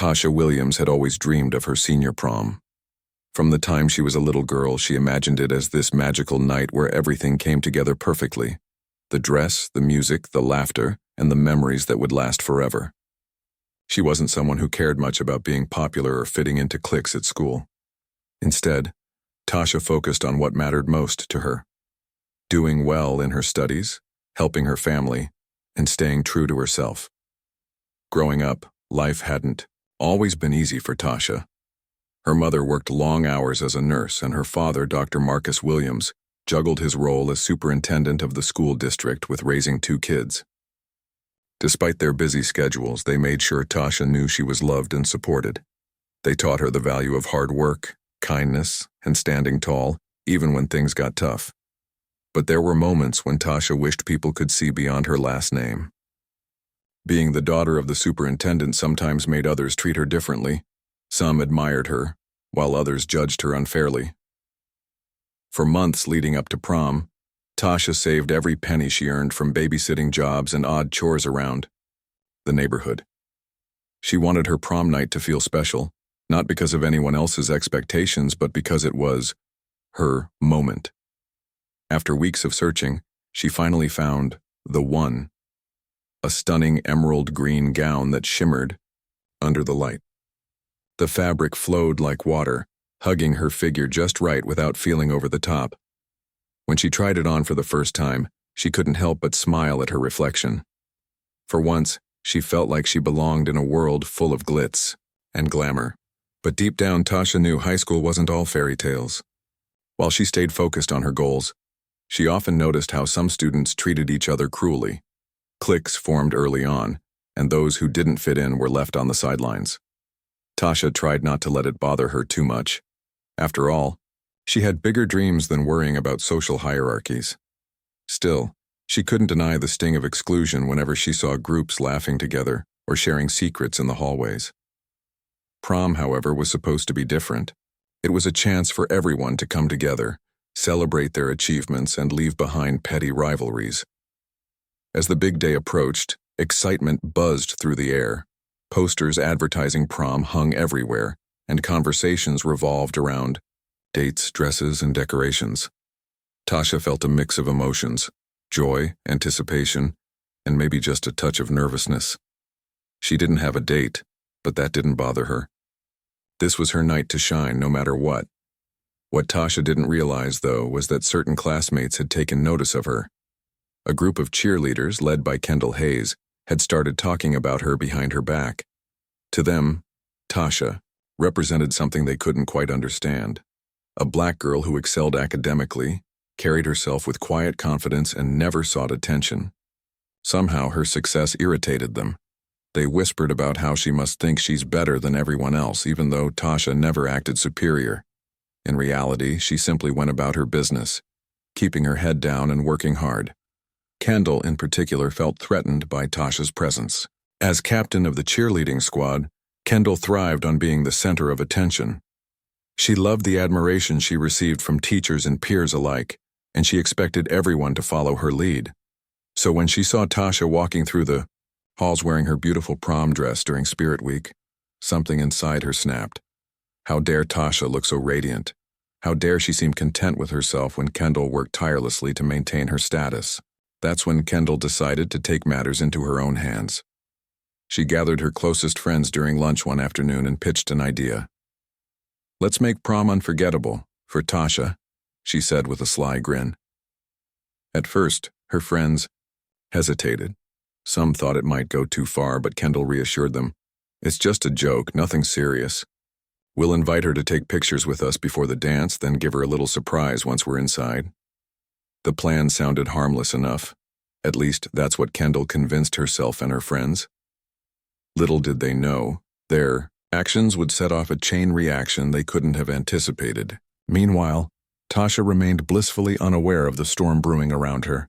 Tasha Williams had always dreamed of her senior prom. From the time she was a little girl, she imagined it as this magical night where everything came together perfectly. The dress, the music, the laughter, and the memories that would last forever. She wasn't someone who cared much about being popular or fitting into cliques at school. Instead, Tasha focused on what mattered most to her. Doing well in her studies, helping her family, and staying true to herself. Growing up, life hadn't always been easy for Tasha. Her mother worked long hours as a nurse, and her father, Dr. Marcus Williams, juggled his role as superintendent of the school district with raising 2 kids. Despite their busy schedules, they made sure Tasha knew she was loved and supported. They taught her the value of hard work, kindness, and standing tall, even when things got tough. But there were moments when Tasha wished people could see beyond her last name. Being the daughter of the superintendent sometimes made others treat her differently. Some admired her, while others judged her unfairly. For months leading up to prom, Tasha saved every penny she earned from babysitting jobs and odd chores around the neighborhood. She wanted her prom night to feel special, not because of anyone else's expectations, but because it was her moment. After weeks of searching, she finally found the one. A stunning emerald green gown that shimmered under the light. The fabric flowed like water, hugging her figure just right without feeling over the top. When she tried it on for the first time, she couldn't help but smile at her reflection. For once, she felt like she belonged in a world full of glitz and glamour. But deep down, Tasha knew high school wasn't all fairy tales. While she stayed focused on her goals, she often noticed how some students treated each other cruelly. Cliques formed early on, and those who didn't fit in were left on the sidelines. Tasha tried not to let it bother her too much. After all, she had bigger dreams than worrying about social hierarchies. Still, she couldn't deny the sting of exclusion whenever she saw groups laughing together or sharing secrets in the hallways. Prom, however, was supposed to be different. It was a chance for everyone to come together, celebrate their achievements, and leave behind petty rivalries. As the big day approached, excitement buzzed through the air. Posters advertising prom hung everywhere, and conversations revolved around dates, dresses, and decorations. Tasha felt a mix of emotions: joy, anticipation, and maybe just a touch of nervousness. She didn't have a date, but that didn't bother her. This was her night to shine, no matter what. What Tasha didn't realize, though, was that certain classmates had taken notice of her. A group of cheerleaders, led by Kendall Hayes, had started talking about her behind her back. To them, Tasha represented something they couldn't quite understand. A black girl who excelled academically, carried herself with quiet confidence, and never sought attention. Somehow her success irritated them. They whispered about how she must think she's better than everyone else, even though Tasha never acted superior. In reality, she simply went about her business, keeping her head down and working hard. Kendall, in particular, felt threatened by Tasha's presence. As captain of the cheerleading squad, Kendall thrived on being the center of attention. She loved the admiration she received from teachers and peers alike, and she expected everyone to follow her lead. So when she saw Tasha walking through the halls wearing her beautiful prom dress during Spirit Week, something inside her snapped. How dare Tasha look so radiant? How dare she seem content with herself when Kendall worked tirelessly to maintain her status? That's when Kendall decided to take matters into her own hands. She gathered her closest friends during lunch one afternoon and pitched an idea. "Let's make prom unforgettable for Tasha," she said with a sly grin. At first, her friends hesitated. Some thought it might go too far, but Kendall reassured them. "It's just a joke, nothing serious. We'll invite her to take pictures with us before the dance, then give her a little surprise once we're inside." The plan sounded harmless enough. At least, that's what Kendall convinced herself and her friends. Little did they know, their actions would set off a chain reaction they couldn't have anticipated. Meanwhile, Tasha remained blissfully unaware of the storm brewing around her.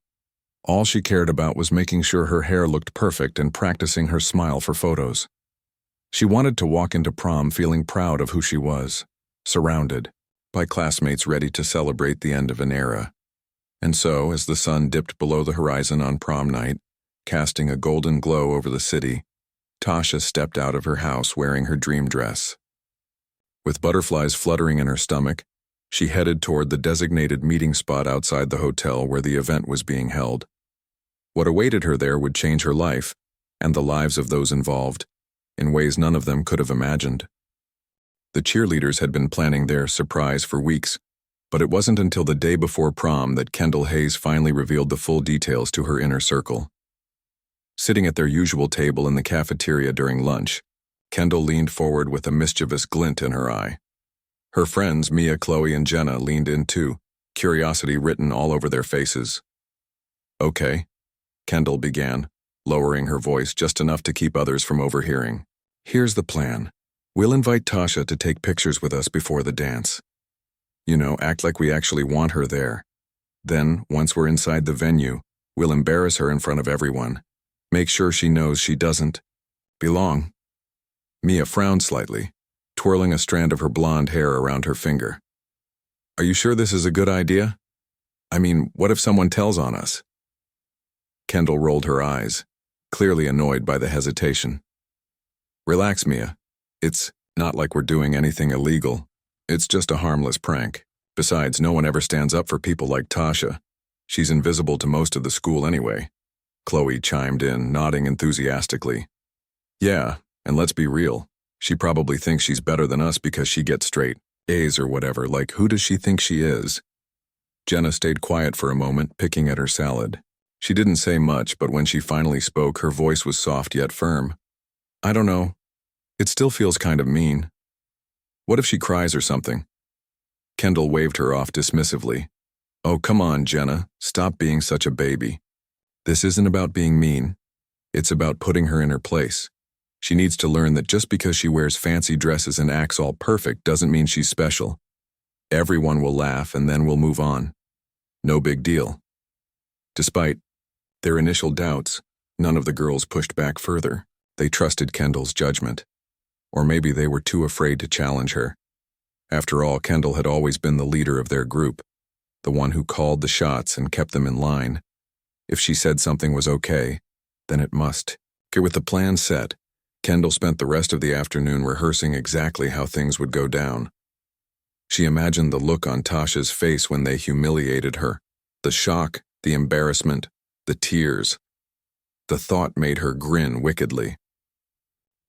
All she cared about was making sure her hair looked perfect and practicing her smile for photos. She wanted to walk into prom feeling proud of who she was, surrounded by classmates ready to celebrate the end of an era. And so, as the sun dipped below the horizon on prom night, casting a golden glow over the city, Tasha stepped out of her house wearing her dream dress. With butterflies fluttering in her stomach, she headed toward the designated meeting spot outside the hotel where the event was being held. What awaited her there would change her life, and the lives of those involved, in ways none of them could have imagined. The cheerleaders had been planning their surprise for weeks, but it wasn't until the day before prom that Kendall Hayes finally revealed the full details to her inner circle. Sitting at their usual table in the cafeteria during lunch, Kendall leaned forward with a mischievous glint in her eye. Her friends, Mia, Chloe, and Jenna, leaned in too, curiosity written all over their faces. "Okay," Kendall began, lowering her voice just enough to keep others from overhearing. "Here's the plan. We'll invite Tasha to take pictures with us before the dance. Act like we actually want her there. Then, once we're inside the venue, we'll embarrass her in front of everyone. Make sure she knows she doesn't belong." Mia frowned slightly, twirling a strand of her blonde hair around her finger. "Are you sure this is a good idea? I mean, what if someone tells on us?" Kendall rolled her eyes, clearly annoyed by the hesitation. "Relax, Mia. It's not like we're doing anything illegal. It's just a harmless prank. Besides, no one ever stands up for people like Tasha. She's invisible to most of the school anyway." Chloe chimed in, nodding enthusiastically. "Yeah, and let's be real. She probably thinks she's better than us because she gets straight A's or whatever. Like, who does she think she is?" Jenna stayed quiet for a moment, picking at her salad. She didn't say much, but when she finally spoke, her voice was soft yet firm. "I don't know. It still feels kind of mean. What if she cries or something?" Kendall waved her off dismissively. "Oh, come on, Jenna. Stop being such a baby. This isn't about being mean. It's about putting her in her place. She needs to learn that just because she wears fancy dresses and acts all perfect doesn't mean she's special. Everyone will laugh and then we'll move on. No big deal." Despite their initial doubts, none of the girls pushed back further. They trusted Kendall's judgment. Or maybe they were too afraid to challenge her. After all, Kendall had always been the leader of their group, the one who called the shots and kept them in line. If she said something was okay, then it must. With the plan set, Kendall spent the rest of the afternoon rehearsing exactly how things would go down. She imagined the look on Tasha's face when they humiliated her, the shock, the embarrassment, the tears. The thought made her grin wickedly.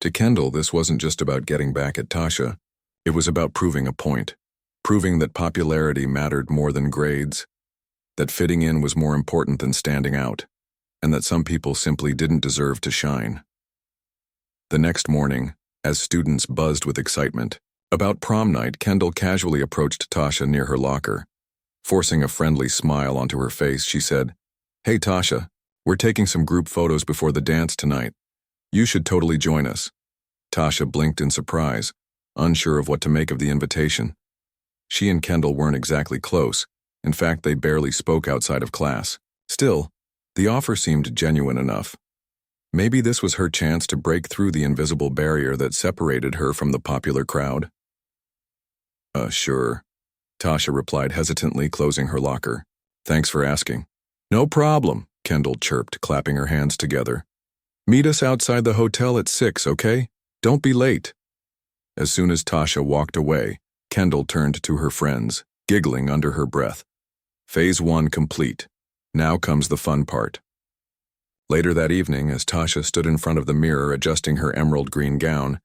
To Kendall, this wasn't just about getting back at Tasha. It was about proving a point, proving that popularity mattered more than grades, that fitting in was more important than standing out, and that some people simply didn't deserve to shine. The next morning, as students buzzed with excitement about prom night, Kendall casually approached Tasha near her locker. Forcing a friendly smile onto her face, she said, "Hey Tasha, we're taking some group photos before the dance tonight. You should totally join us." Tasha blinked in surprise, unsure of what to make of the invitation. She and Kendall weren't exactly close. In fact, they barely spoke outside of class. Still, the offer seemed genuine enough. Maybe this was her chance to break through the invisible barrier that separated her from the popular crowd. Sure," Tasha replied hesitantly, closing her locker. "Thanks for asking." "No problem," Kendall chirped, clapping her hands together. "Meet us outside the hotel at 6, okay? Don't be late." As soon as Tasha walked away, Kendall turned to her friends, giggling under her breath. Phase 1 complete. Now comes the fun part. Later that evening, as Tasha stood in front of the mirror adjusting her emerald green gown,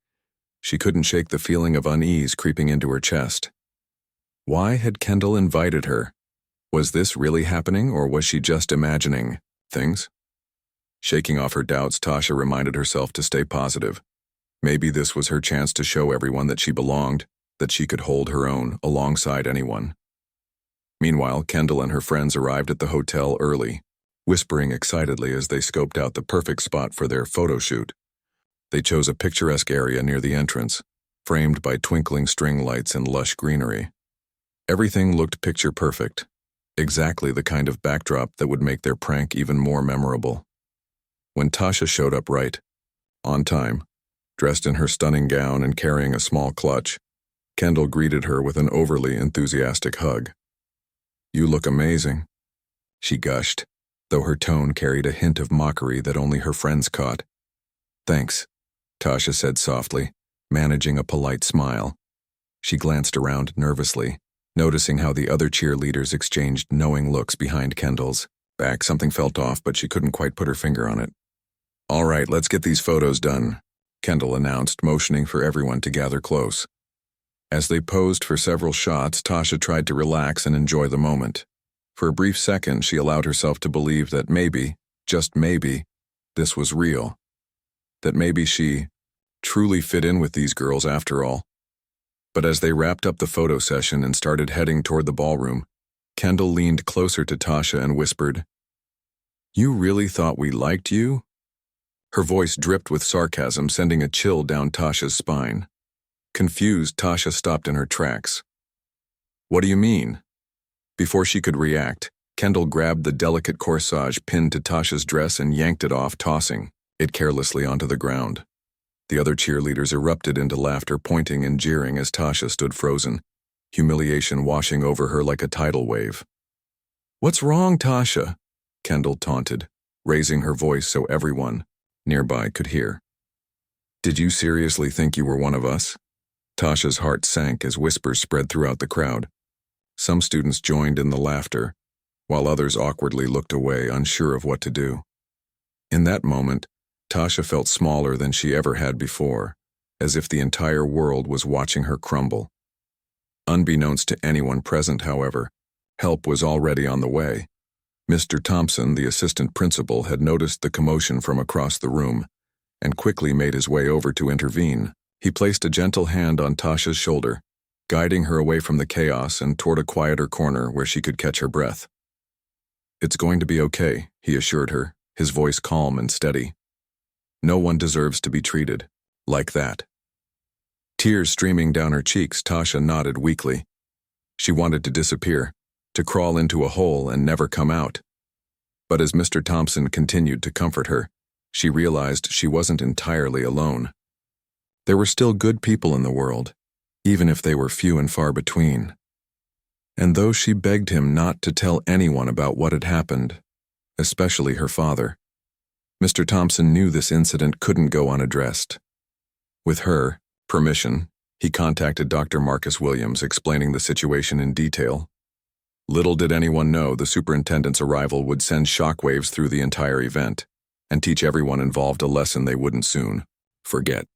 she couldn't shake the feeling of unease creeping into her chest. Why had Kendall invited her? Was this really happening, or was she just imagining things? Shaking off her doubts, Tasha reminded herself to stay positive. Maybe this was her chance to show everyone that she belonged, that she could hold her own alongside anyone. Meanwhile, Kendall and her friends arrived at the hotel early, whispering excitedly as they scoped out the perfect spot for their photo shoot. They chose a picturesque area near the entrance, framed by twinkling string lights and lush greenery. Everything looked picture perfect, exactly the kind of backdrop that would make their prank even more memorable. When Tasha showed up right, on time, dressed in her stunning gown and carrying a small clutch, Kendall greeted her with an overly enthusiastic hug. "You look amazing," she gushed, though her tone carried a hint of mockery that only her friends caught. "Thanks. Tasha said softly, managing a polite smile. She glanced around nervously, noticing how the other cheerleaders exchanged knowing looks behind Kendall's back. Something felt off, but she couldn't quite put her finger on it. "All right, let's get these photos done," Kendall announced, motioning for everyone to gather close. As they posed for several shots, Tasha tried to relax and enjoy the moment. For a brief second, she allowed herself to believe that maybe, just maybe, this was real. That maybe she truly fit in with these girls after all. But as they wrapped up the photo session and started heading toward the ballroom, Kendall leaned closer to Tasha and whispered, "You really thought we liked you?" Her voice dripped with sarcasm, sending a chill down Tasha's spine. Confused, Tasha stopped in her tracks. "What do you mean?" Before she could react, Kendall grabbed the delicate corsage pinned to Tasha's dress and yanked it off, tossing it carelessly onto the ground. The other cheerleaders erupted into laughter, pointing and jeering as Tasha stood frozen, humiliation washing over her like a tidal wave. "What's wrong, Tasha?" Kendall taunted, raising her voice so everyone nearby could hear. "Did you seriously think you were one of us?" Tasha's heart sank as whispers spread throughout the crowd. Some students joined in the laughter, while others awkwardly looked away, unsure of what to do. In that moment, Tasha felt smaller than she ever had before, as if the entire world was watching her crumble. Unbeknownst to anyone present, however, help was already on the way. Mr. Thompson, the assistant principal, had noticed the commotion from across the room and quickly made his way over to intervene. He placed a gentle hand on Tasha's shoulder, guiding her away from the chaos and toward a quieter corner where she could catch her breath. "It's going to be okay," he assured her, his voice calm and steady. "No one deserves to be treated like that." Tears streaming down her cheeks, Tasha nodded weakly. She wanted to disappear, to crawl into a hole and never come out. But as Mr. Thompson continued to comfort her, she realized she wasn't entirely alone. There were still good people in the world, even if they were few and far between. And though she begged him not to tell anyone about what had happened, especially her father, Mr. Thompson knew this incident couldn't go unaddressed. With her permission, he contacted Dr. Marcus Williams, explaining the situation in detail. Little did anyone know the superintendent's arrival would send shockwaves through the entire event and teach everyone involved a lesson they wouldn't soon forget.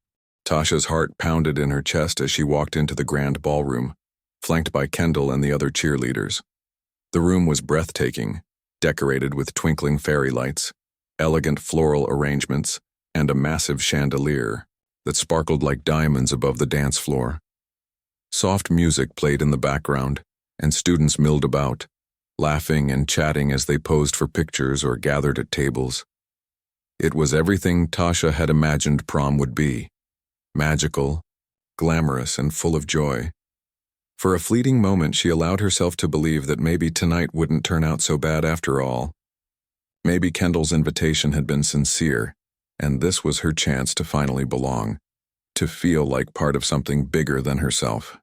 Tasha's heart pounded in her chest as she walked into the grand ballroom, flanked by Kendall and the other cheerleaders. The room was breathtaking, decorated with twinkling fairy lights, elegant floral arrangements, and a massive chandelier that sparkled like diamonds above the dance floor. Soft music played in the background, and students milled about, laughing and chatting as they posed for pictures or gathered at tables. It was everything Tasha had imagined prom would be: magical, glamorous, and full of joy. For a fleeting moment, she allowed herself to believe that maybe tonight wouldn't turn out so bad after all. Maybe Kendall's invitation had been sincere, and this was her chance to finally belong, to feel like part of something bigger than herself.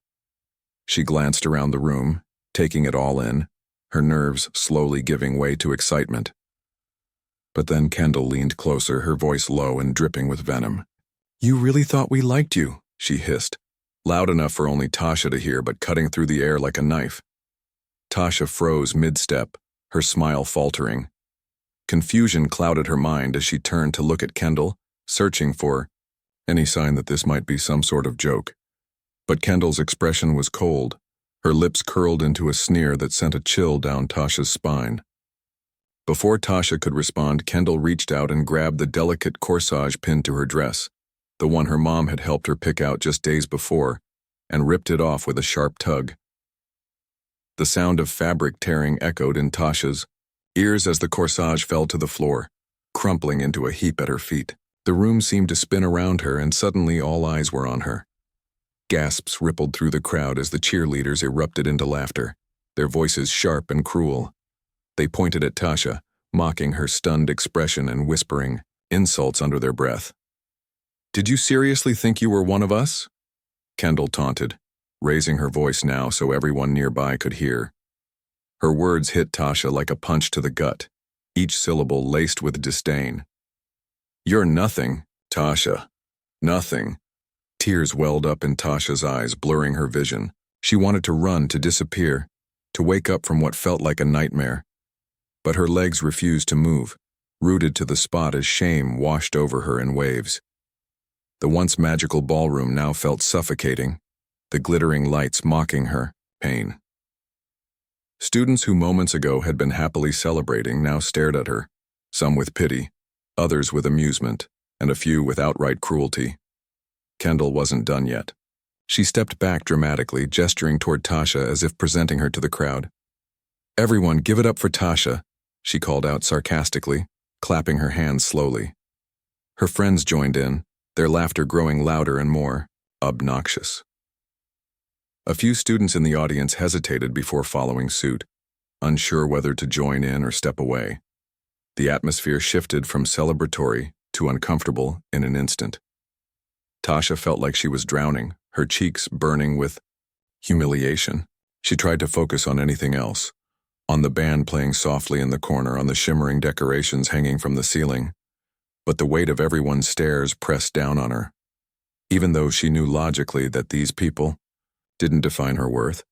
She glanced around the room, taking it all in, her nerves slowly giving way to excitement. But then Kendall leaned closer, her voice low and dripping with venom. "You really thought we liked you," she hissed, loud enough for only Tasha to hear but cutting through the air like a knife. Tasha froze mid-step, her smile faltering. Confusion clouded her mind as she turned to look at Kendall, searching for any sign that this might be some sort of joke. But Kendall's expression was cold, her lips curled into a sneer that sent a chill down Tasha's spine. Before Tasha could respond, Kendall reached out and grabbed the delicate corsage pinned to her dress, the one her mom had helped her pick out just days before, and ripped it off with a sharp tug. The sound of fabric tearing echoed in Tasha's ears as the corsage fell to the floor, crumpling into a heap at her feet. The room seemed to spin around her, and suddenly all eyes were on her. Gasps rippled through the crowd as the cheerleaders erupted into laughter, their voices sharp and cruel. They pointed at Tasha, mocking her stunned expression and whispering insults under their breath. "Did you seriously think you were one of us?" Kendall taunted, raising her voice now so everyone nearby could hear. Her words hit Tasha like a punch to the gut, each syllable laced with disdain. "You're nothing, Tasha. Nothing. Tears welled up in Tasha's eyes, blurring her vision. She wanted to run, to disappear, to wake up from what felt like a nightmare. But her legs refused to move, rooted to the spot as shame washed over her in waves. The once magical ballroom now felt suffocating, the glittering lights mocking her pain. Students who moments ago had been happily celebrating now stared at her, some with pity, others with amusement, and a few with outright cruelty. Kendall wasn't done yet. She stepped back dramatically, gesturing toward Tasha as if presenting her to the crowd. "Everyone, give it up for Tasha," she called out sarcastically, clapping her hands slowly. Her friends joined in, their laughter growing louder and more obnoxious. A few students in the audience hesitated before following suit, unsure whether to join in or step away. The atmosphere shifted from celebratory to uncomfortable in an instant. Tasha felt like she was drowning, her cheeks burning with humiliation. She tried to focus on anything else, on the band playing softly in the corner, on the shimmering decorations hanging from the ceiling. But the weight of everyone's stares pressed down on her. Even though she knew logically that these people didn't define her worth,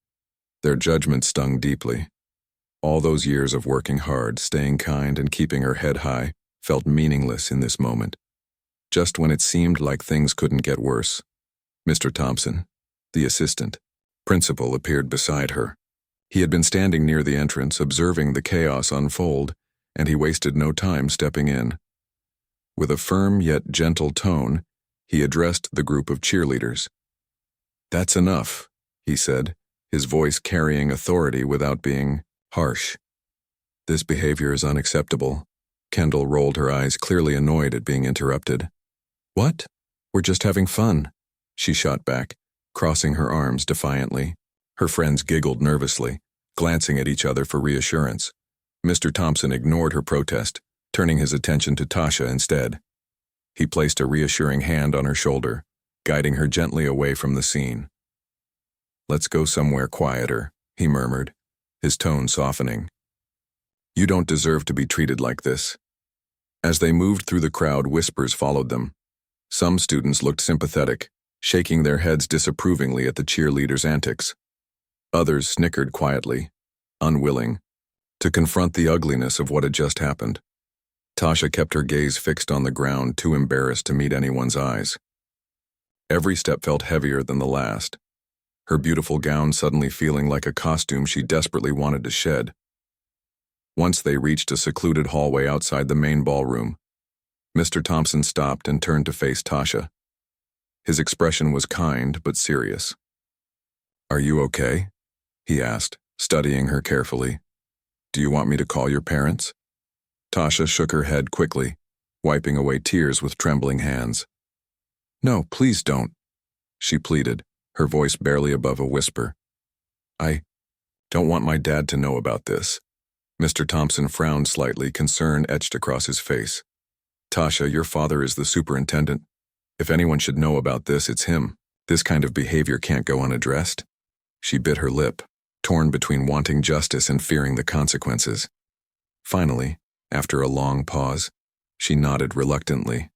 their judgment stung deeply. All those years of working hard, staying kind, and keeping her head high felt meaningless in this moment. Just when it seemed like things couldn't get worse, Mr. Thompson, the assistant principal, appeared beside her. He had been standing near the entrance, observing the chaos unfold, and he wasted no time stepping in. With a firm yet gentle tone, he addressed the group of cheerleaders. "That's enough," he said, his voice carrying authority without being harsh. "This behavior is unacceptable." Kendall rolled her eyes, clearly annoyed at being interrupted. "What? We're just having fun," she shot back, crossing her arms defiantly. Her friends giggled nervously, glancing at each other for reassurance. Mr. Thompson ignored her protest, turning his attention to Tasha instead. He placed a reassuring hand on her shoulder, guiding her gently away from the scene. "Let's go somewhere quieter," he murmured, his tone softening. "You don't deserve to be treated like this." As they moved through the crowd, whispers followed them. Some students looked sympathetic, shaking their heads disapprovingly at the cheerleaders' antics. Others snickered quietly, unwilling to confront the ugliness of what had just happened. Tasha kept her gaze fixed on the ground, too embarrassed to meet anyone's eyes. Every step felt heavier than the last, her beautiful gown suddenly feeling like a costume she desperately wanted to shed. Once they reached a secluded hallway outside the main ballroom, Mr. Thompson stopped and turned to face Tasha. His expression was kind but serious. "Are you okay?" he asked, studying her carefully. "Do you want me to call your parents?" Tasha shook her head quickly, wiping away tears with trembling hands. "No, please don't," she pleaded, her voice barely above a whisper. "I don't want my dad to know about this." Mr. Thompson frowned slightly, concern etched across his face. "Tasha, your father is the superintendent. If anyone should know about this, it's him. This kind of behavior can't go unaddressed." She bit her lip, torn between wanting justice and fearing the consequences. Finally, after a long pause, she nodded reluctantly.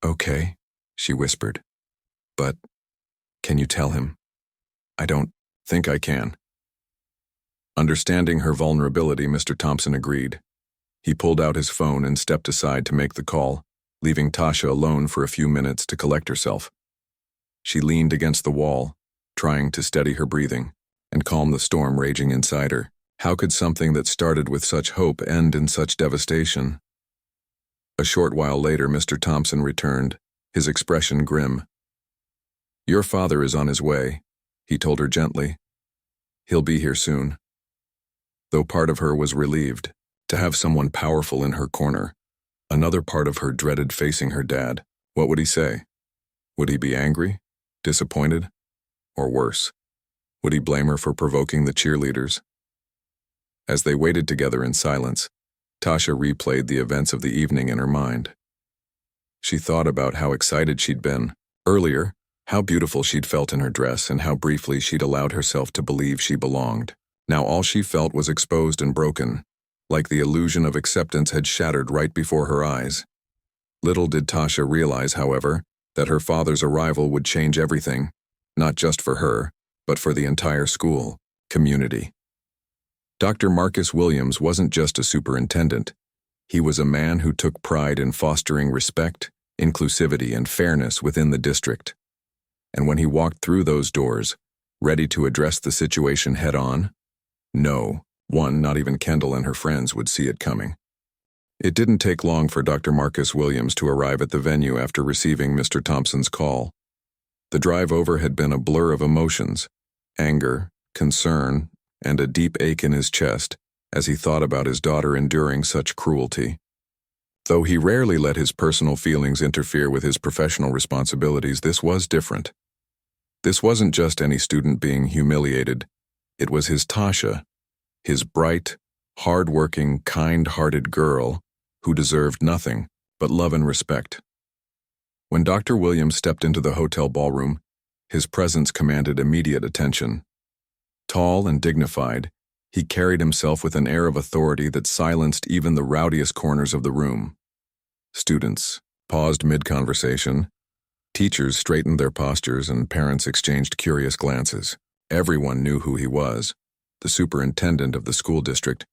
"Okay," she whispered. "But can you tell him?" "I don't think I can." Understanding her vulnerability, Mr. Thompson agreed. He pulled out his phone and stepped aside to make the call, leaving Tasha alone for a few minutes to collect herself. She leaned against the wall, trying to steady her breathing and calm the storm raging inside her. How could something that started with such hope end in such devastation? A short while later, Mr. Thompson returned, his expression grim. "Your father is on his way," he told her gently. "He'll be here soon." Though part of her was relieved to have someone powerful in her corner, another part of her dreaded facing her dad. What would he say? Would he be angry, disappointed, or worse? Would he blame her for provoking the cheerleaders? As they waited together in silence, Tasha replayed the events of the evening in her mind. She thought about how excited she'd been earlier, how beautiful she'd felt in her dress, and how briefly she'd allowed herself to believe she belonged. Now all she felt was exposed and broken, like the illusion of acceptance had shattered right before her eyes. Little did Tasha realize, however, that her father's arrival would change everything, not just for her, but for the entire school, community. Dr. Marcus Williams wasn't just a superintendent. He was a man who took pride in fostering respect, inclusivity, and fairness within the district. And when he walked through those doors, ready to address the situation head-on, no one, not even Kendall and her friends, would see it coming. It didn't take long for Dr. Marcus Williams to arrive at the venue after receiving Mr. Thompson's call. The drive over had been a blur of emotions, anger, concern, and a deep ache in his chest as he thought about his daughter enduring such cruelty. Though he rarely let his personal feelings interfere with his professional responsibilities, this was different. This wasn't just any student being humiliated. It was his Tasha, his bright, hard-working, kind-hearted girl who deserved nothing but love and respect. When Dr. Williams stepped into the hotel ballroom, his presence commanded immediate attention. Tall and dignified, he carried himself with an air of authority that silenced even the rowdiest corners of the room. Students paused mid-conversation. Teachers straightened their postures and parents exchanged curious glances. Everyone knew who he was, the superintendent of the school district,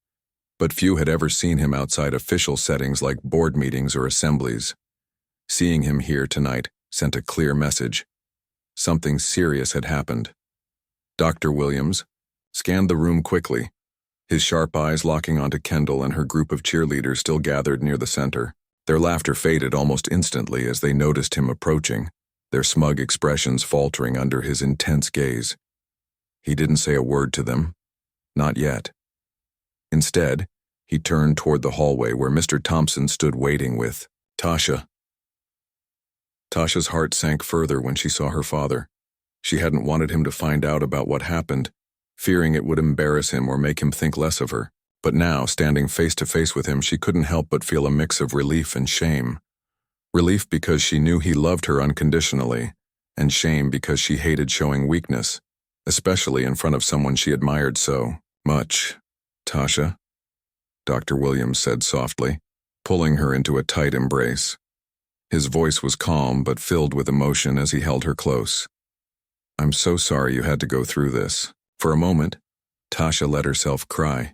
but few had ever seen him outside official settings like board meetings or assemblies. Seeing him here tonight sent a clear message. Something serious had happened. Dr. Williams scanned the room quickly, his sharp eyes locking onto Kendall and her group of cheerleaders still gathered near the center. Their laughter faded almost instantly as they noticed him approaching, their smug expressions faltering under his intense gaze. He didn't say a word to them. Not yet. Instead, he turned toward the hallway where Mr. Thompson stood waiting with Tasha. Tasha's heart sank further when she saw her father. She hadn't wanted him to find out about what happened, fearing it would embarrass him or make him think less of her. But now, standing face to face with him, she couldn't help but feel a mix of relief and shame. Relief because she knew he loved her unconditionally, and shame because she hated showing weakness, especially in front of someone she admired so much. Tasha, Dr. Williams said softly, pulling her into a tight embrace. His voice was calm but filled with emotion as he held her close. I'm so sorry you had to go through this. For a moment, Tasha let herself cry,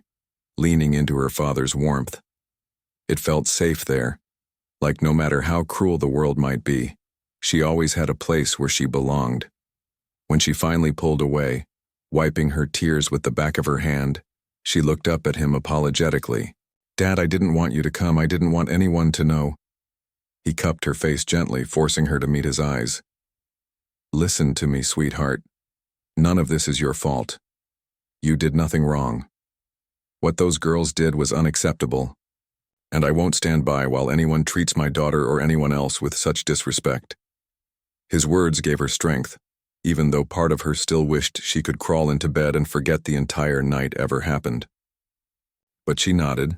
leaning into her father's warmth. It felt safe there, like no matter how cruel the world might be, she always had a place where she belonged. When she finally pulled away, wiping her tears with the back of her hand, she looked up at him apologetically. Dad, I didn't want you to come. I didn't want anyone to know. He cupped her face gently, forcing her to meet his eyes. Listen to me, sweetheart. None of this is your fault. You did nothing wrong. What those girls did was unacceptable, and I won't stand by while anyone treats my daughter or anyone else with such disrespect. His words gave her strength, even though part of her still wished she could crawl into bed and forget the entire night ever happened. But she nodded,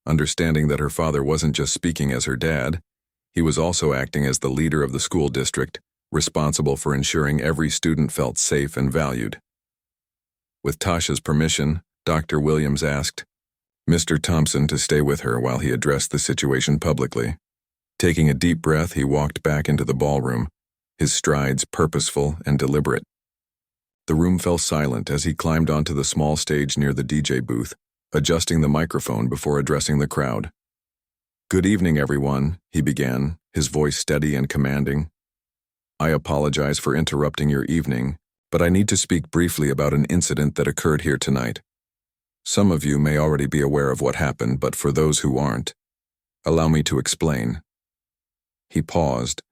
understanding that her father wasn't just speaking as her dad, he was also acting as the leader of the school district, responsible for ensuring every student felt safe and valued. With Tasha's permission, Dr. Williams asked Mr. Thompson to stay with her while he addressed the situation publicly. Taking a deep breath, he walked back into the ballroom, his strides purposeful and deliberate. The room fell silent as he climbed onto the small stage near the DJ booth, adjusting the microphone before addressing the crowd. Good evening, everyone, he began, his voice steady and commanding. I apologize for interrupting your evening, but I need to speak briefly about an incident that occurred here tonight. Some of you may already be aware of what happened, but for those who aren't, allow me to explain. He paused,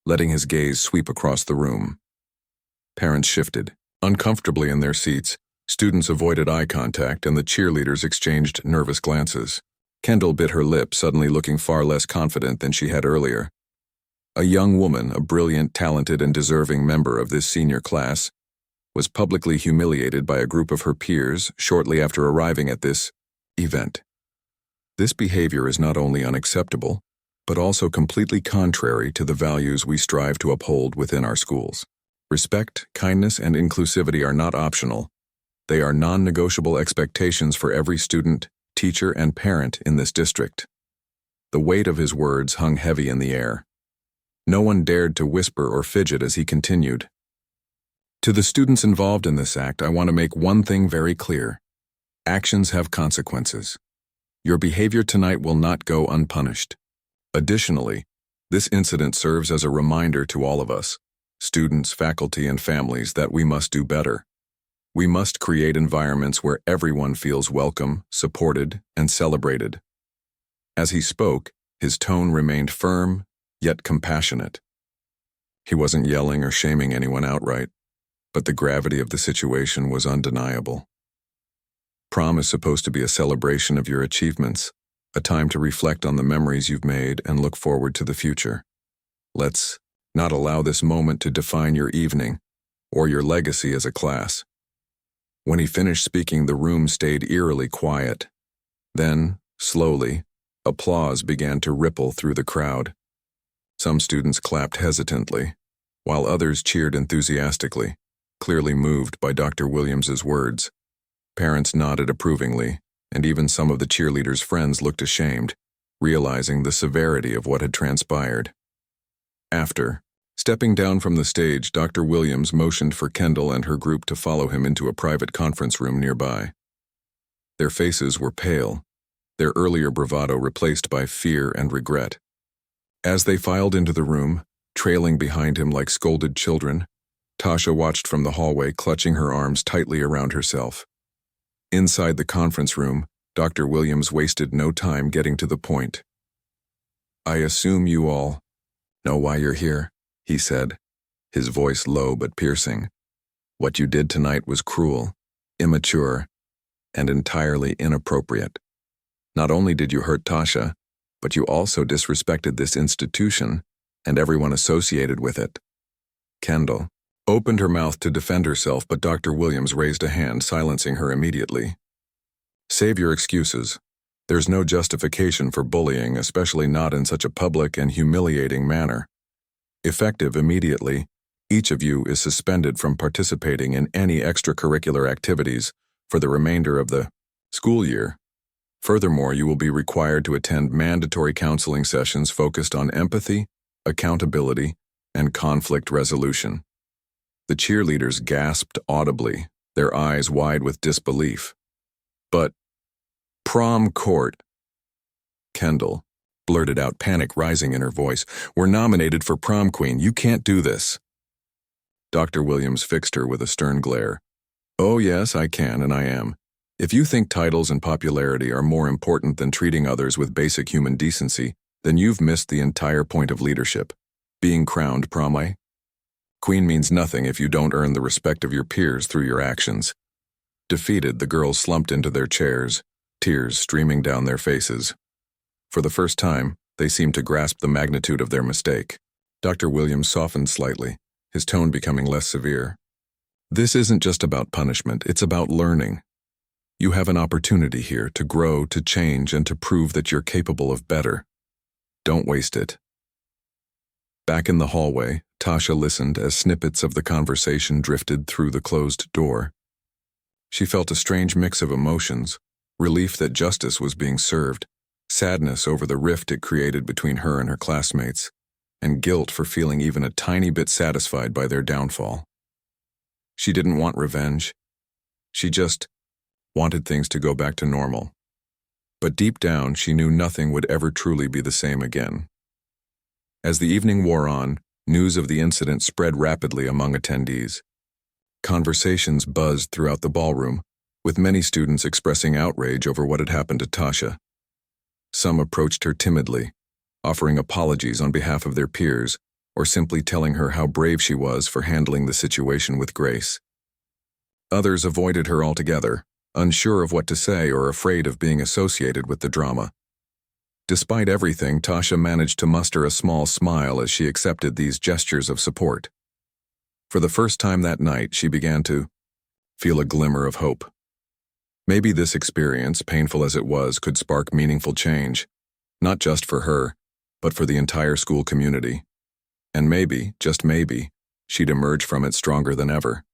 letting his gaze sweep across the room. Parents shifted, uncomfortably in their seats, students avoided eye contact, and the cheerleaders exchanged nervous glances. Kendall bit her lip, suddenly looking far less confident than she had earlier. A young woman, a brilliant, talented, and deserving member of this senior class, was publicly humiliated by a group of her peers shortly after arriving at this event. This behavior is not only unacceptable, but also completely contrary to the values we strive to uphold within our schools. Respect, kindness, and inclusivity are not optional. They are non-negotiable expectations for every student, teacher, and parent in this district. The weight of his words hung heavy in the air. No one dared to whisper or fidget as he continued. To the students involved in this act, I want to make one thing very clear. Actions have consequences. Your behavior tonight will not go unpunished. Additionally, this incident serves as a reminder to all of us, students, faculty, and families, that we must do better. We must create environments where everyone feels welcome, supported, and celebrated. As he spoke, his tone remained firm, yet compassionate. He wasn't yelling or shaming anyone outright, but the gravity of the situation was undeniable. Prom is supposed to be a celebration of your achievements, a time to reflect on the memories you've made and look forward to the future. Let's not allow this moment to define your evening or your legacy as a class. When he finished speaking, the room stayed eerily quiet. Then, slowly, applause began to ripple through the crowd. Some students clapped hesitantly, while others cheered enthusiastically, clearly moved by Dr. Williams's words. Parents nodded approvingly, and even some of the cheerleaders' friends looked ashamed, realizing the severity of what had transpired. After, stepping down from the stage, Dr. Williams motioned for Kendall and her group to follow him into a private conference room nearby. Their faces were pale, their earlier bravado replaced by fear and regret. As they filed into the room, trailing behind him like scolded children, Tasha watched from the hallway, clutching her arms tightly around herself. Inside the conference room, Dr. Williams wasted no time getting to the point. "I assume you all know why you're here," he said, his voice low but piercing. "What you did tonight was cruel, immature, and entirely inappropriate. Not only did you hurt Tasha, but you also disrespected this institution and everyone associated with it." Kendall opened her mouth to defend herself, but Dr. Williams raised a hand, silencing her immediately. "Save your excuses. There's no justification for bullying, especially not in such a public and humiliating manner. Effective immediately, each of you is suspended from participating in any extracurricular activities for the remainder of the school year. Furthermore, you will be required to attend mandatory counseling sessions focused on empathy, accountability, and conflict resolution." The cheerleaders gasped audibly, their eyes wide with disbelief. "But, prom court," Kendall blurted out, panic rising in her voice. "We're nominated for prom queen. You can't do this." Dr. Williams fixed her with a stern glare. "Oh yes, I can, and I am. If you think titles and popularity are more important than treating others with basic human decency, then you've missed the entire point of leadership. Being crowned prom queen means nothing if you don't earn the respect of your peers through your actions." Defeated, the girls slumped into their chairs, tears streaming down their faces. For the first time, they seemed to grasp the magnitude of their mistake. Dr. Williams softened slightly, his tone becoming less severe. "This isn't just about punishment, it's about learning. You have an opportunity here to grow, to change, and to prove that you're capable of better. Don't waste it." Back in the hallway, Tasha listened as snippets of the conversation drifted through the closed door. She felt a strange mix of emotions, relief that justice was being served, sadness over the rift it created between her and her classmates, and guilt for feeling even a tiny bit satisfied by their downfall. She didn't want revenge. She just wanted things to go back to normal. But deep down, she knew nothing would ever truly be the same again. As the evening wore on, news of the incident spread rapidly among attendees. Conversations buzzed throughout the ballroom, with many students expressing outrage over what had happened to Tasha. Some approached her timidly, offering apologies on behalf of their peers, or simply telling her how brave she was for handling the situation with grace. Others avoided her altogether, unsure of what to say or afraid of being associated with the drama. Despite everything, Tasha managed to muster a small smile as she accepted these gestures of support. For the first time that night, she began to feel a glimmer of hope. Maybe this experience, painful as it was, could spark meaningful change, not just for her, but for the entire school community. And maybe, just maybe, she'd emerge from it stronger than ever.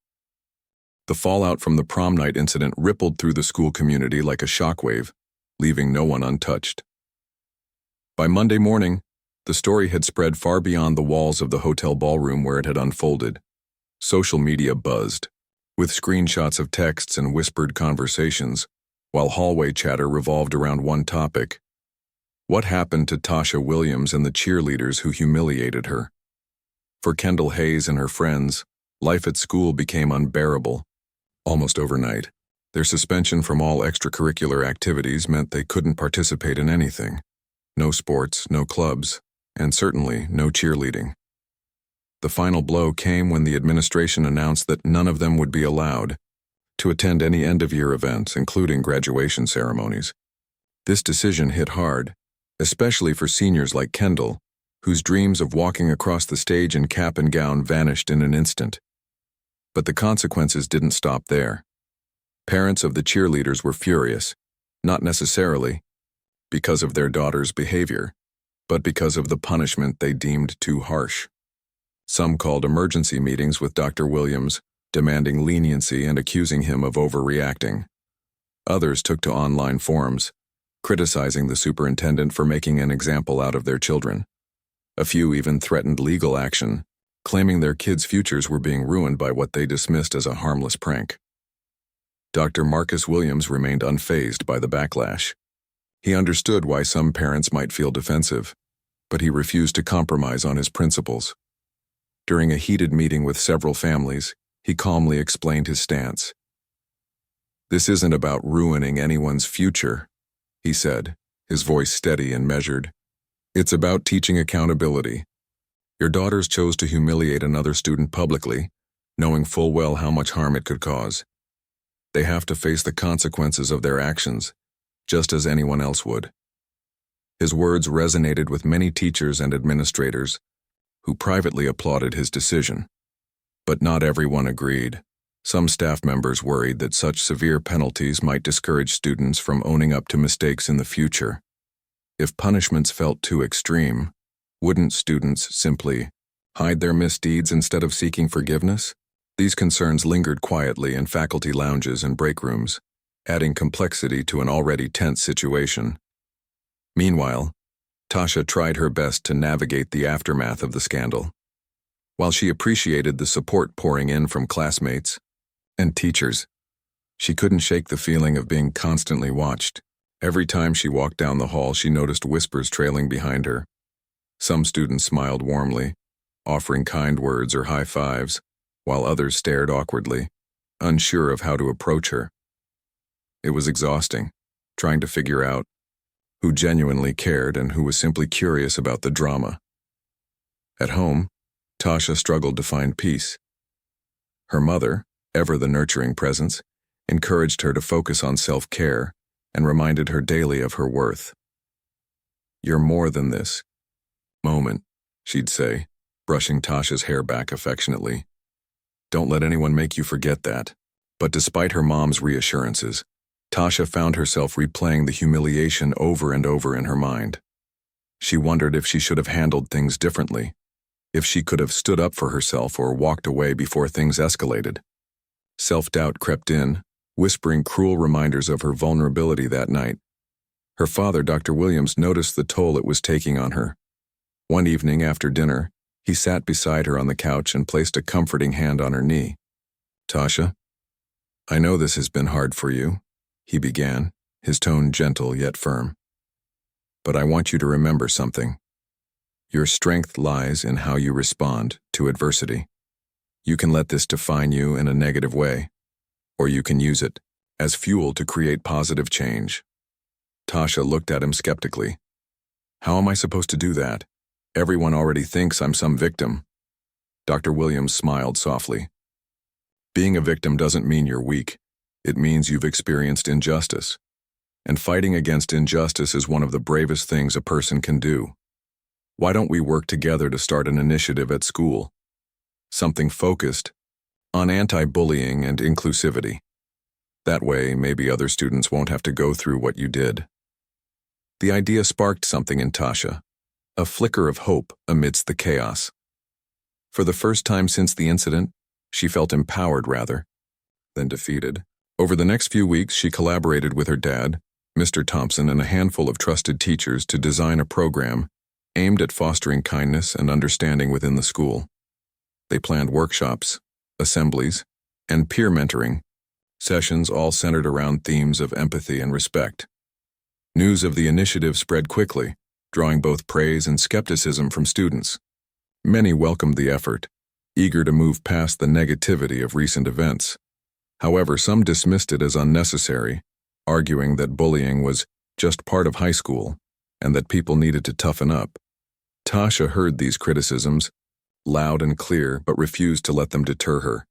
The fallout from the prom night incident rippled through the school community like a shockwave, leaving no one untouched. By Monday morning, The story had spread far beyond the walls of the hotel ballroom where it had unfolded. Social media buzzed, with screenshots of texts and whispered conversations, while hallway chatter revolved around one topic: what happened to Tasha Williams and the cheerleaders who humiliated her? For Kendall Hayes and her friends, life at school became unbearable. Almost overnight, their suspension from all extracurricular activities meant they couldn't participate in anything. No sports, no clubs, and certainly no cheerleading. The final blow came when the administration announced that none of them would be allowed to attend any end-of-year events, including graduation ceremonies. This decision hit hard, especially for seniors like Kendall, whose dreams of walking across the stage in cap and gown vanished in an instant. But the consequences didn't stop there. Parents of the cheerleaders were furious, not necessarily because of their daughter's behavior, but because of the punishment they deemed too harsh. Some called emergency meetings with Dr. Williams, demanding leniency and accusing him of overreacting. Others took to online forums, criticizing the superintendent for making an example out of their children. A few even threatened legal action, claiming their kids' futures were being ruined by what they dismissed as a harmless prank. Dr. Marcus Williams remained unfazed by the backlash. He understood why some parents might feel defensive, but he refused to compromise on his principles. During a heated meeting with several families, he calmly explained his stance. "This isn't about ruining anyone's future," he said, his voice steady and measured. "It's about teaching accountability. Your daughters chose to humiliate another student publicly, knowing full well how much harm it could cause. They have to face the consequences of their actions, just as anyone else would." His words resonated with many teachers and administrators, who privately applauded his decision. But not everyone agreed. Some staff members worried that such severe penalties might discourage students from owning up to mistakes in the future. If punishments felt too extreme, wouldn't students simply hide their misdeeds instead of seeking forgiveness? These concerns lingered quietly in faculty lounges and break rooms, adding complexity to an already tense situation. Meanwhile, Tasha tried her best to navigate the aftermath of the scandal. While she appreciated the support pouring in from classmates and teachers, she couldn't shake the feeling of being constantly watched. Every time she walked down the hall, she noticed whispers trailing behind her. Some students smiled warmly, offering kind words or high fives, while others stared awkwardly, unsure of how to approach her. It was exhausting, trying to figure out who genuinely cared and who was simply curious about the drama. At home, Tasha struggled to find peace. Her mother, ever the nurturing presence, encouraged her to focus on self-care and reminded her daily of her worth. "You're more than this moment," she'd say, brushing Tasha's hair back affectionately. "Don't let anyone make you forget that." But despite her mom's reassurances, Tasha found herself replaying the humiliation over and over in her mind. She wondered if she should have handled things differently, if she could have stood up for herself or walked away before things escalated. Self-doubt crept in, whispering cruel reminders of her vulnerability that night. Her father, Dr. Williams, noticed the toll it was taking on her. One evening after dinner, he sat beside her on the couch and placed a comforting hand on her knee. "Tasha, I know this has been hard for you," he began, his tone gentle yet firm. "But I want you to remember something. Your strength lies in how you respond to adversity. You can let this define you in a negative way, or you can use it as fuel to create positive change." Tasha looked at him skeptically. "How am I supposed to do that? Everyone already thinks I'm some victim." Dr. Williams smiled softly. "Being a victim doesn't mean you're weak. It means you've experienced injustice. And fighting against injustice is one of the bravest things a person can do. Why don't we work together to start an initiative at school? Something focused on anti-bullying and inclusivity. That way, maybe other students won't have to go through what you did." The idea sparked something in Tasha, a flicker of hope amidst the chaos. For the first time since the incident, she felt empowered rather than defeated. Over the next few weeks, she collaborated with her dad, Mr. Thompson, and a handful of trusted teachers to design a program aimed at fostering kindness and understanding within the school. They planned workshops, assemblies, and peer mentoring, sessions all centered around themes of empathy and respect. News of the initiative spread quickly, drawing both praise and skepticism from students. Many welcomed the effort, eager to move past the negativity of recent events. However, some dismissed it as unnecessary, arguing that bullying was just part of high school and that people needed to toughen up. Tasha heard these criticisms, loud and clear, but refused to let them deter her.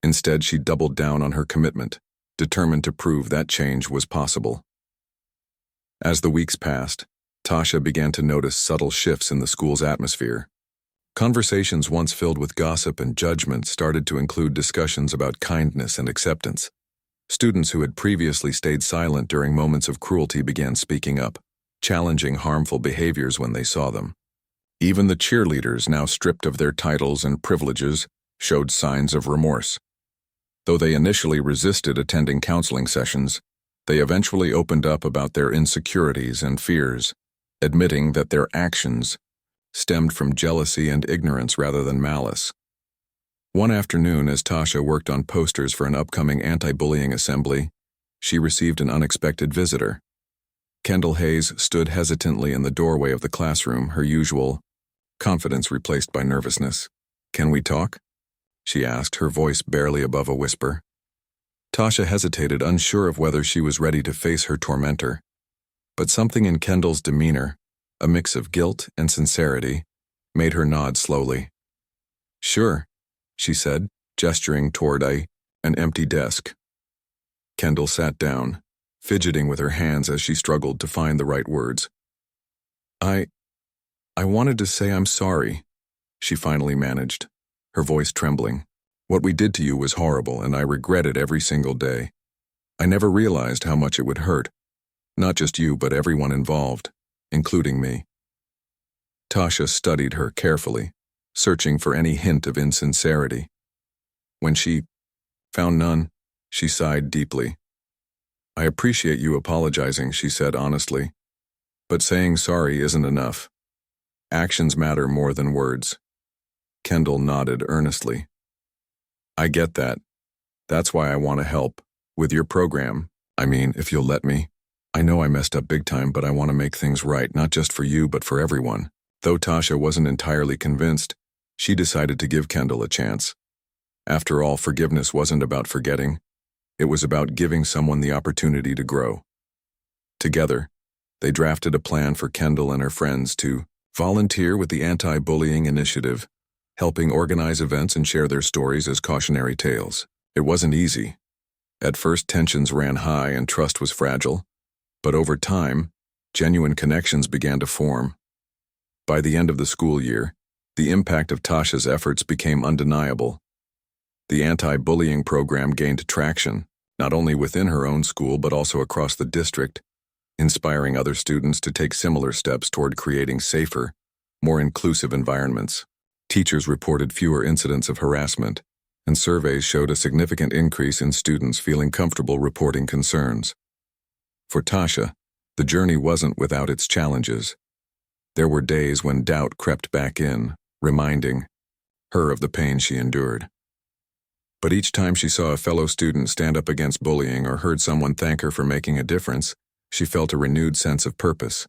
Instead, she doubled down on her commitment, determined to prove that change was possible. As the weeks passed, Tasha began to notice subtle shifts in the school's atmosphere. Conversations once filled with gossip and judgment started to include discussions about kindness and acceptance. Students who had previously stayed silent during moments of cruelty began speaking up, challenging harmful behaviors when they saw them. Even the cheerleaders, now stripped of their titles and privileges, showed signs of remorse. Though they initially resisted attending counseling sessions, they eventually opened up about their insecurities and fears, admitting that their actions stemmed from jealousy and ignorance rather than malice. One afternoon, as Tasha worked on posters for an upcoming anti-bullying assembly, she received an unexpected visitor. Kendall Hayes stood hesitantly in the doorway of the classroom, her usual confidence replaced by nervousness. "Can we talk?" she asked, her voice barely above a whisper. Tasha hesitated, unsure of whether she was ready to face her tormentor. But something in Kendall's demeanor, a mix of guilt and sincerity, made her nod slowly. "Sure," she said, gesturing toward an empty desk. Kendall sat down, fidgeting with her hands as she struggled to find the right words. I wanted to say I'm sorry," she finally managed, her voice trembling. "What we did to you was horrible, and I regret it every single day. I never realized how much it would hurt. Not just you, but everyone involved, including me." Tasha studied her carefully, searching for any hint of insincerity. When she found none, she sighed deeply. "I appreciate you apologizing," she said honestly. "But saying sorry isn't enough. Actions matter more than words." Kendall nodded earnestly. "I get that. That's why I want to help. With your program, if you'll let me. I know I messed up big time, but I want to make things right, not just for you, but for everyone." Though Tasha wasn't entirely convinced, she decided to give Kendall a chance. After all, forgiveness wasn't about forgetting. It was about giving someone the opportunity to grow. Together, they drafted a plan for Kendall and her friends to volunteer with the anti-bullying initiative, helping organize events and share their stories as cautionary tales. It wasn't easy. At first, tensions ran high and trust was fragile, but over time, genuine connections began to form. By the end of the school year, the impact of Tasha's efforts became undeniable. The anti-bullying program gained traction, not only within her own school but also across the district, inspiring other students to take similar steps toward creating safer, more inclusive environments. Teachers reported fewer incidents of harassment, and surveys showed a significant increase in students feeling comfortable reporting concerns. For Tasha, the journey wasn't without its challenges. There were days when doubt crept back in, reminding her of the pain she endured. But each time she saw a fellow student stand up against bullying or heard someone thank her for making a difference, she felt a renewed sense of purpose.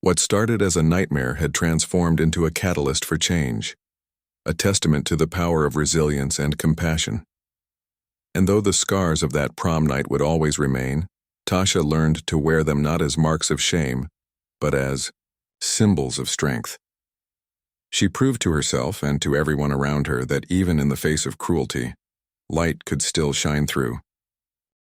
What started as a nightmare had transformed into a catalyst for change, a testament to the power of resilience and compassion. And though the scars of that prom night would always remain, Tasha learned to wear them not as marks of shame, but as symbols of strength. She proved to herself and to everyone around her that even in the face of cruelty, light could still shine through.